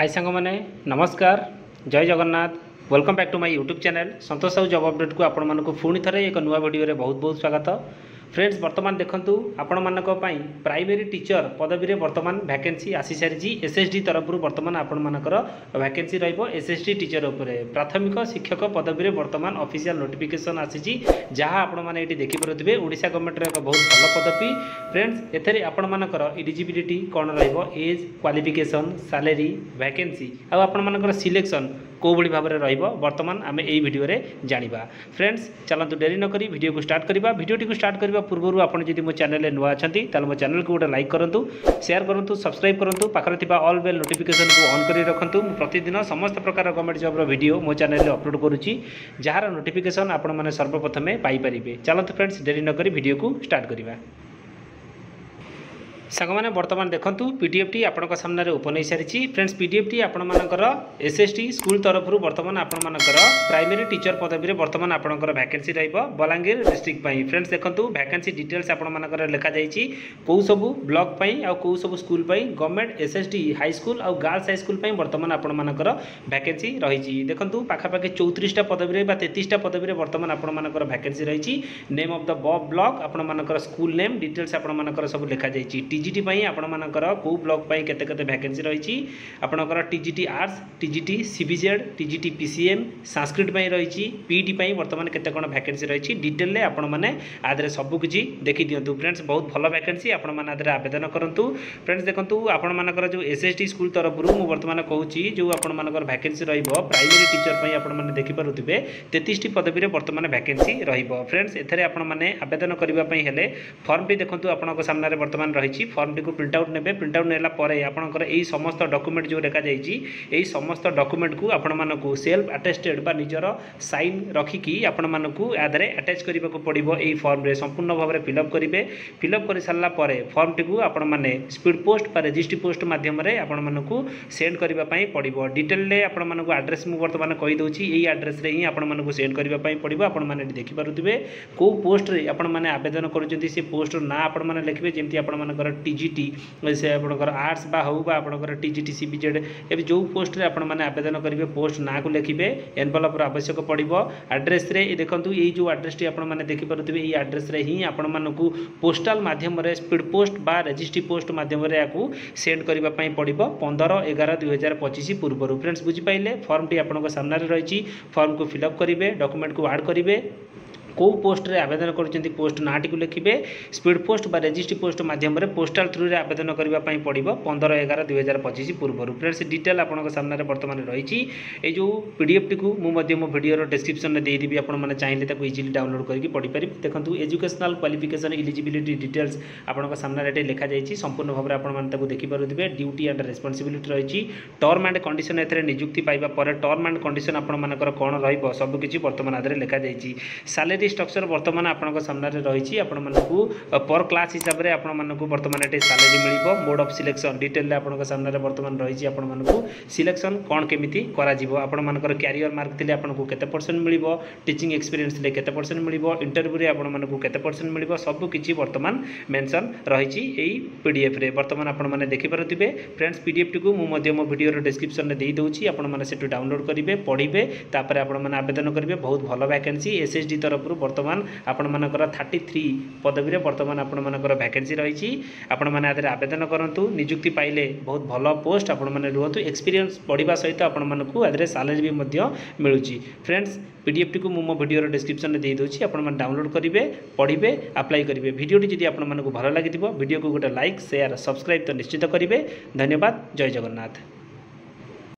हाय सांग मैंने नमस्कार जय Jagannath welcome back to my YouTube channel Santosh Sahu job update को आपण मानक पुणी थे एक नुआ वीडियो बहुत बहुत स्वागत। फ्रेंड्स वर्तमान देखंतु आपण मानक पई प्राइमरी टीचर पदवी रे वर्तमान वैकेंसी आसी सारी एसएसडी तरफ वर्तमान आपण मानकर वैकेंसी रहिबो। एसएसडी टीचर उपरे प्राथमिक शिक्षक पदवी रे वर्तमान ऑफिशियल नोटिफिकेशन आसी जहाँ आपण माने एटी देखि परथिबे ओडिशा गवर्नमेंट रे एक बहुत भल पदवी। फ्रेंड्स एथरे आपण मानकर एलिजिबिलिटी कोन रहिबो एज क्वालिफिकेशन सैलरी वैकेंसी आ आपण मानकर सिलेक्शन को भली भाव में रहिबो वर्तमान आम यही वीडियो रे जानिबा। फ्रेंड्स चलतु डेरी न करी वीडियो को स्टार्ट करबा। वीडियोटी को स्टार्ट करबा पूर्व आपण जदि मो चैनल नुआ अछंती ताल मो चैनल को गोटे लाइक करंतु शेयर करंतु सब्सक्राइब करंतु पाखरे थिबा ऑल बेल नोटिफिकेशन को ऑन करी रखंतु। प्रतिदिन समस्त प्रकार गवर्नमेंट जॉब रो वीडियो मो चैनल रे अपलोड करूची जार नोटिफिकेशन आपण माने सर्वप्रथमे पाई परिबे। चलतु फ्रेंड्स डेरी न करी वीडियो को स्टार्ट करबा। सांग मैंने वर्तमान देखूँ पीडीएफ टी आपण सामने ओपन हो सारी। फ्रेंड्स पीडीएफ टी आपण मानकर एसएसटी स्कूल तरफ वर्तमान आपण मानकर प्राइमरी टीचर पदवी में वर्तमान आपंकर वैकेंसी रहिबो बलांगीर डिस्ट्रिक्ट पई। फ्रेंड्स देखूँ वैकेंसी डिटेल्स आपण मानकर लिखा जाइए कौ सब ब्लॉक पई आ कौ सब स्कूल पई गवर्नमेंट एसएसटी हाई स्कूल आ गर्ल्स हाई स्कूल पई वर्तमान आपण मानकर वैकेंसी रही। देखूँ पाखापाखि 34टा पदवी में 33टा पदवी में वर्तमान आपण मानकर वैकेंसी रही। नेम ऑफ द ब्लॉक आपण मानकर स्कूल नेम डिटेल्स आपण मानकर सब लिखा जाइए। टीजीटी पई आपण मानकर को ब्लॉक पई केते केते वैकेंसी रही। आपणकर TGT arts TGT CBZ TGT PCM Sanskrit पई रही। पीटी पई वर्तमान केते कोन वैकेंसी रही डिटेल ले आपण माने आदरे सब किछि देखि दियंतु। फ्रेंड्स बहुत भलो वैकेंसी आपण माने आदरे आवेदन करंतु। फ्रेंड्स देखंतु आपण मानकर जो एसएसटी स्कूल तरफ रु मु वर्तमान कहूची जो आपण मानकर वैकेंसी रहिबो प्राइमरी टीचर पई आपण माने देखि पारुथिबे 33टी पदवी रे वर्तमान वैकेंसी रहिबो। फ्रेंड्स एथरे आपण माने आवेदन करिबा पई हेले फॉर्म टी देखंतु आपनको सामने रे वर्तमान रही। फॉर्म टी को प्रिंट आउट नेबे। प्रिंट आउट नेला परे आपनकर एई समस्त डॉक्यूमेंट जो रेखा जाइछि एई समस्त डॉक्यूमेंट को आपण मानकु सेल्फ अटेस्टेड बा निजर साइन रखिकी आपण मानकु आदरे अटैच करिबा को पड़िबो। एई फॉर्म रे संपूर्ण भाव रे फिलअप करिवे। फिलअप करि सारला परे फॉर्म टी को आपण माने स्पीड पोस्ट बा रजिस्ट्री पोस्ट माध्यम रे आपण मानकु सेंड करिबा पई पड़िबो। डिटेल ले आपण मानकु एड्रेस मु वर्तमान कहि दोछि एई एड्रेस रे ही आपण मानकु सेंड करिबा पई पड़िबो। आपण माने देखि पारुथिबे को पोस्ट रे आपण माने आवेदन करूचंती से पोस्ट ना आपण माने लिखिबे जेमति आपण मानकर टीजीटी से आपंकर आर्ट्स बा हो बा आपंकर टीजीटी सीबीजेड ए जो पोस्ट रे आपण माने आवेदन करेंगे पोस्ट ना को लिखिबे। एनवलप आवश्यक पड़िबो। एड्रेस रे देखंतु ये जो एड्रेस टी आपण माने देखि पारुथिबे ये एड्रेस रे ही आपण मानकु पोस्टल माध्यम रे स्पीड पोस्ट बा रजिस्ट्री पोस्ट माध्यम रे याकू सेंड करिबा पई पड़िबो 15/11/2025 पूर्व। फ्रेंड्स बुझि पाइले फॉर्म टी आपनको सामने रे रहिछि। फॉर्म को फिलअप करिवे डॉक्यूमेंट को ऐड करिवे को पोस्ट रे आवेदन करछंती पोस्ट नाटी को लिखिबे। स्पीड पोस्ट बा रजिस्ट्री पोस्ट माध्यम रे पोस्टल थ्रू रे आवेदन करिबा पई पड़िबो 15/11/2025 पूर्व। फ्रेंड्स डिटेल आपनको सामने रे वर्तमान रहिछि। ए जो पीडीएफ टी को मु मध्य मो वीडियो रो डिस्क्रिप्शन में दे दिबी आपण माने चाहिए ताको इजीली डाउनलोड करके पढ़ी परिबे। देखंतु एजुकेशनल क्वालिफिकेशन एलिजिबिलिटी डिटेल्स आपनको सामने रे लिखा जाइछि संपूर्ण भाव रे आपण माने ताको देखि पारुथिबे। ड्यूटी एंड रिस्पांसिबिलिटी रहिछि। टर्म एंड कंडीशन एथरे नियुक्ति पाइबा पर टर्म एंड कंडीशन आपण मानकर कोन रहिबो सब किछि वर्तमान आदरे लिखा जाइछि। सैलरी स्ट्रक्चर वर्तमान आपनको सामने रही। आपण मानकु पर क्लास हिसाब रे आपण मानकु वर्तमान एटे सैलरी मिलिबो। मोड ऑफ सिलेक्शन डिटेल रे आपनको सामने वर्तमान रही। आपण मानकु सिलेक्शन कोन केमिति करा जिवो आपण मानकर कैरियर मार्क थिले आपनको केते परसेंट मिलिबो टीचिंग एक्सपीरियंस थिले केते परसेंट मिलिबो इंटरव्यू रे आपण मानकु केते परसेंट मिलिबो सब किछि वर्तमान मेंशन रही एई पीडीएफ रे वर्तमान आपण माने देखि पारुथिबे। फ्रेंड्स पीडीएफ टी को मु मध्य मो वीडियो रो डिस्क्रिप्शन रे देई दोछि आपण माने सेटु डाउनलोड करिवे पढिबे तापर आपण माने आवेदन करिवे। बहुत भलो वैकेंसी एसएसडी तरफ वर्तमान आपण मानकर 33 पदवी रे वर्तमान आपण मानकर वैकेंसी रही। आपण माने आदरे आवेदन करंतु नियुक्ति पाइले बहुत भलो पोस्ट आपण माने रुहतु। एक्सपीरियंस बढ़िबा सहित आपण मानकु आदरे सैलरी भी मध्य मिलुची। फ्रेंड्स पीडीएफ टी को मो वीडियो रो डिस्क्रिप्शन में दे दोछि आपण माने डाउनलोड करिवे पढिबे अप्लाई करिवे। वीडियो टी जदि आपण मानकु भलो लागिथिबो वीडियो को गोटे लाइक शेयर सब्सक्राइब तो निश्चित करिवे। धन्यवाद। जय जगन्नाथ।